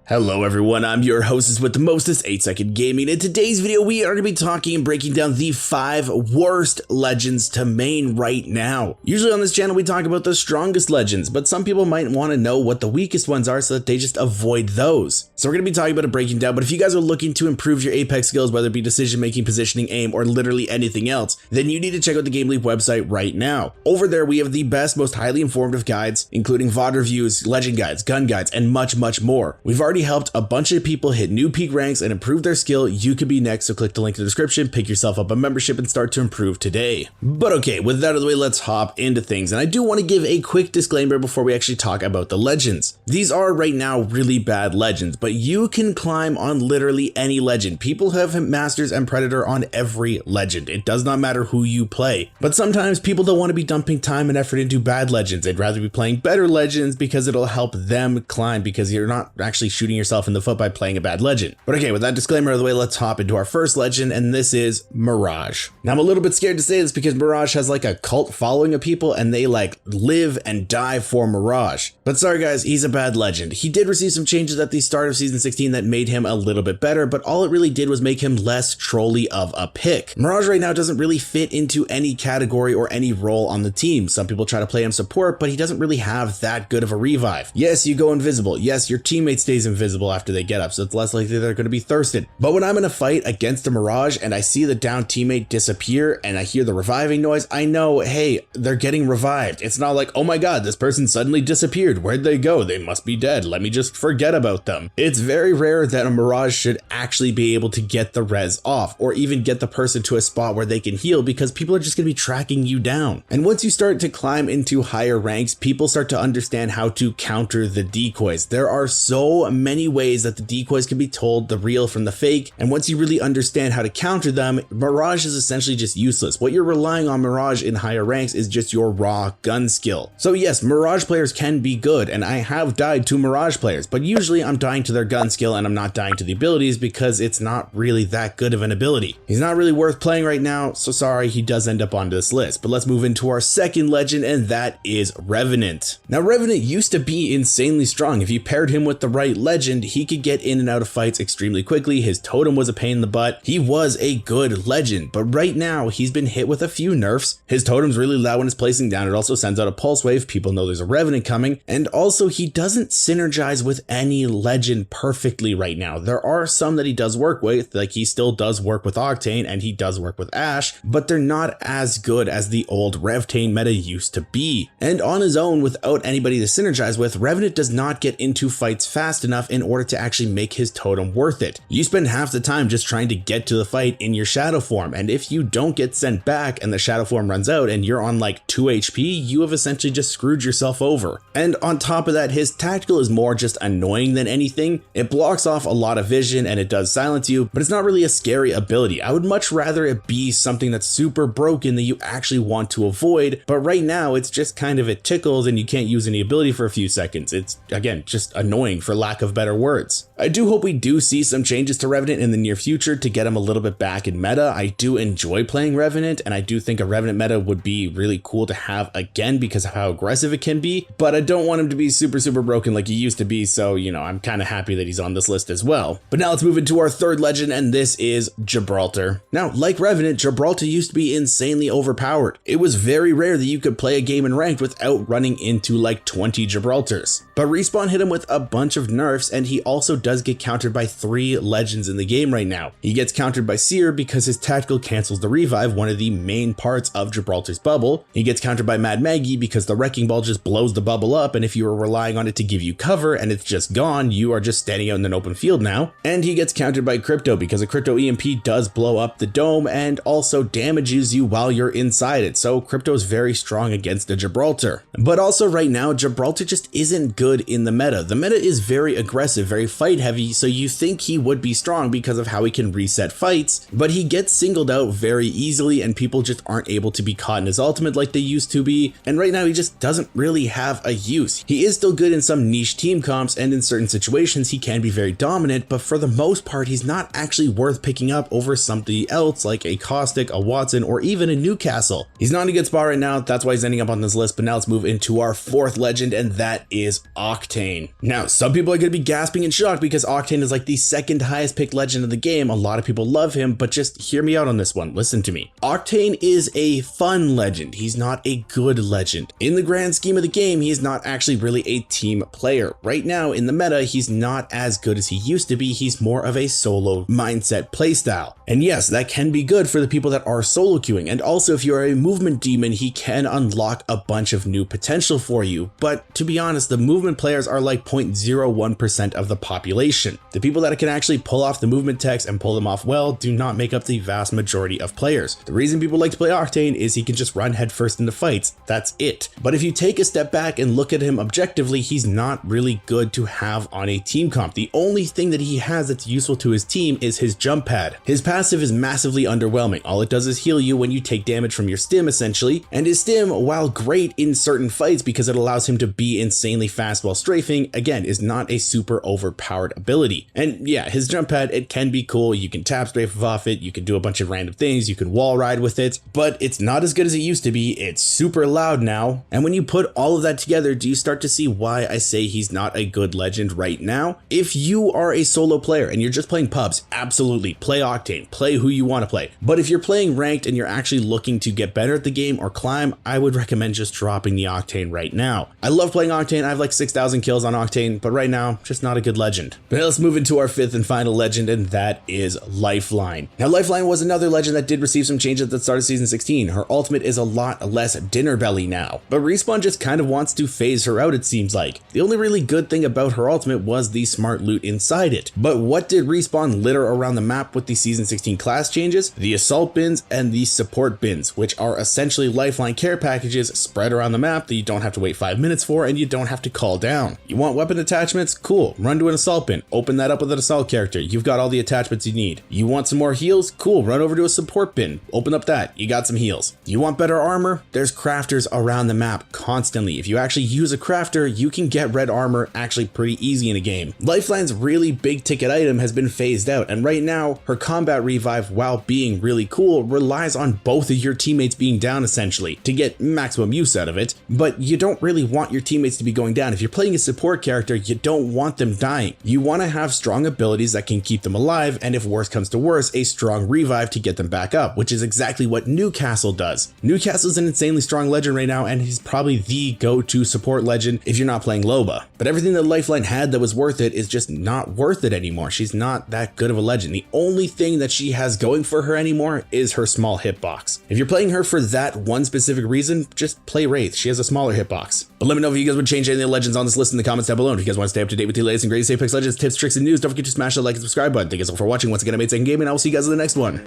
Hello everyone, I'm your hostess with the mostest, 8-Second Gaming. In today's video, we are going to be talking and breaking down the 5 worst legends to main right now. Usually on this channel, we talk about the strongest legends, but some people might want to know what the weakest ones are so that they just avoid those. So we're going to be talking about it breaking down, but if you guys are looking to improve your Apex skills, whether it be decision making, positioning, aim, or literally anything else, then you need to check out the GameLeap website right now. Over there, we have the best, most highly informative guides, including VOD reviews, legend guides, gun guides, and much, much more. We've already helped a bunch of people hit new peak ranks and improve their skill. You could be next, so click the link in the description, pick yourself up a membership, and start to improve today. But okay, with that out of the way, let's hop into things. And I do want to give a quick disclaimer before we actually talk about the legends. These are right now really bad legends, but you can climb on literally any legend. People have Masters and Predator on every legend. It does not matter who you play. But sometimes people don't want to be dumping time and effort into bad legends. They'd rather be playing better legends because it'll help them climb, because you're not actually shooting yourself in the foot by playing a bad legend. But okay, with that disclaimer out of the way, let's hop into our first legend, and this is Mirage. Now I'm a little bit scared to say this because Mirage has like a cult following of people and they like live and die for Mirage. But sorry guys, he's a bad legend. He did receive some changes at the start of season 16 that made him a little bit better, but all it really did was make him less trolly of a pick. Mirage right now doesn't really fit into any category or any role on the team. Some people try to play him support, but he doesn't really have that good of a revive. Yes, you go invisible. Yes, your teammate stays invisible after they get up, so it's less likely they're going to be thirsted. But when I'm in a fight against a Mirage and I see the down teammate disappear and I hear the reviving noise, I know, hey, they're getting revived. It's not like, oh my god, this person suddenly disappeared. Where'd they go? They must be dead. Let me just forget about them. It's very rare that a Mirage should actually be able to get the res off or even get the person to a spot where they can heal, because people are just going to be tracking you down. And once you start to climb into higher ranks, people start to understand how to counter the decoys. There are so many ways that the decoys can be told the real from the fake, and once you really understand how to counter them, Mirage is essentially just useless. What you're relying on Mirage in higher ranks is just your raw gun skill. So yes, Mirage players can be good, and I have died to Mirage players, but usually I'm dying to their gun skill and I'm not dying to the abilities because it's not really that good of an ability. He's not really worth playing right now, so sorry, he does end up on this list. But let's move into our second legend, and that is Revenant. Now Revenant used to be insanely strong. If you paired him with the right legend, he could get in and out of fights extremely quickly. His totem was a pain in the butt. He was a good legend, but right now he's been hit with a few nerfs. His totem's really loud when it's placing down. It also sends out a pulse wave. People know there's a Revenant coming, and also he doesn't synergize with any legend perfectly right now. There are some that he does work with, like he still does work with Octane and he does work with Ash, but they're not as good as the old Revtane meta used to be. And on his own, without anybody to synergize with, Revenant does not get into fights fast enough in order to actually make his totem worth it. You spend half the time just trying to get to the fight in your shadow form, and if you don't get sent back and the shadow form runs out and you're on like 2 HP, you have essentially just screwed yourself over. And on top of that, his tactical is more just annoying than anything. It blocks off a lot of vision and it does silence you, but it's not really a scary ability. I would much rather it be something that's super broken that you actually want to avoid, but right now it's just kind of, it tickles and you can't use any ability for a few seconds. It's, again, just annoying for lack of better words. I do hope we do see some changes to Revenant in the near future to get him a little bit back in meta. I do enjoy playing Revenant, and I do think a Revenant meta would be really cool to have again because of how aggressive it can be, but I don't want him to be super broken like he used to be, so you know, I'm kind of happy that he's on this list as well. But now let's move into our third legend, and this is Gibraltar. Now, like Revenant, Gibraltar used to be insanely overpowered. It was very rare that you could play a game in ranked without running into like 20 Gibraltars. But Respawn hit him with a bunch of nerfs, and he also does get countered by 3 legends in the game right now. He gets countered by Seer because his tactical cancels the revive, one of the main parts of Gibraltar's bubble. He gets countered by Mad Maggie because the Wrecking Ball just blows the bubble up, and if you were relying on it to give you cover and it's just gone, you are just standing out in an open field now. And he gets countered by Crypto because a Crypto EMP does blow up the dome and also damages you while you're inside it. So Crypto is very strong against the Gibraltar. But also right now, Gibraltar just isn't good in the meta. The meta is very aggressive, very fight heavy, so you think he would be strong because of how he can reset fights, but he gets singled out very easily and people just aren't able to be caught in his ultimate like they used to be. And right now he just doesn't really have a use. He is still good in some niche team comps, and in certain situations he can be very dominant, but for the most part he's not actually worth picking up over somebody else like a Caustic, a Watson, or even a Newcastle. He's not in a good spot right now, that's why he's ending up on this list. But now let's move into our fourth legend, and that is Octane. Now some people are going to be be gasping in shock because Octane is like the second highest picked legend in the game. A lot of people love him, but just hear me out on this one. Listen to me. Octane is a fun legend. He's not a good legend. In the grand scheme of the game, he is not actually really a team player. Right now in the meta, he's not as good as he used to be. He's more of a solo mindset playstyle. And yes, that can be good for the people that are solo queuing. And also, if you're a movement demon, he can unlock a bunch of new potential for you. But to be honest, the movement players are like 0.01% of the population. The people that can actually pull off the movement techs and pull them off well do not make up the vast majority of players. The reason people like to play Octane is he can just run headfirst into fights. That's it. But if you take a step back and look at him objectively, he's not really good to have on a team comp. The only thing that he has that's useful to his team is his jump pad. His passive is massively underwhelming. All it does is heal you when you take damage from your stim essentially, and his stim, while great in certain fights because it allows him to be insanely fast while strafing, again, is not a super overpowered ability. And yeah, his jump pad, it can be cool. You can tap strafe off it, you can do a bunch of random things, you can wall ride with it, but it's not as good as it used to be. It's super loud now. And when you put all of that together, do you start to see why I say he's not a good legend right now? If you are a solo player and you're just playing pubs, absolutely play Octane, play who you want to play. But if you're playing ranked and you're actually looking to get better at the game or climb, I would recommend just dropping the Octane right now. I love playing Octane. I have like 6,000 kills on Octane, but right now, just not a good legend. But let's move into our fifth and final legend, and that is Lifeline. Now, Lifeline was another legend that did receive some changes at the start of Season 16. Her ultimate is a lot less dinner belly now, but Respawn just kind of wants to phase her out, it seems like. The only really good thing about her ultimate was the smart loot inside it. But what did Respawn litter around the map with the Season 16 class changes? The assault bins and the support bins, which are essentially Lifeline care packages spread around the map that you don't have to wait 5 minutes for and you don't have to call down. You want weapon attachments? Cool. Run to an assault bin. Open that up with an assault character. You've got all the attachments you need. You want some more heals? Cool. Run over to a support bin. Open up that. You got some heals. You want better armor? There's crafters around the map constantly. If you actually use a crafter, you can get red armor actually pretty easy in a game. Lifeline's really big ticket item has been phased out, and right now her combat revive, while being really cool, relies on both of your teammates being down essentially to get maximum use out of it. But you don't really want your teammates to be going down. If you're playing a support character, you don't want them dying. You want to have strong abilities that can keep them alive, and if worse comes to worse, a strong revive to get them back up, which is exactly what Newcastle does. Newcastle's an insanely strong legend right now, and he's probably the go-to support legend if you're not playing Loba. But everything that Lifeline had that was worth it is just not worth it anymore. She's not that good of a legend. The only thing that she has going for her anymore is her small hitbox. If you're playing her for that one specific reason, just play Wraith. She has a smaller hitbox. But let me know if you guys would change any of the legends on this list in the comments down below. And if you guys want to stay up to date with the latest and greatest Apex Legends tips, tricks, and news, don't forget to smash that like and subscribe button. Thank you so much for watching. Once again, I'm S16 Gaming, and I will see you guys in the next one.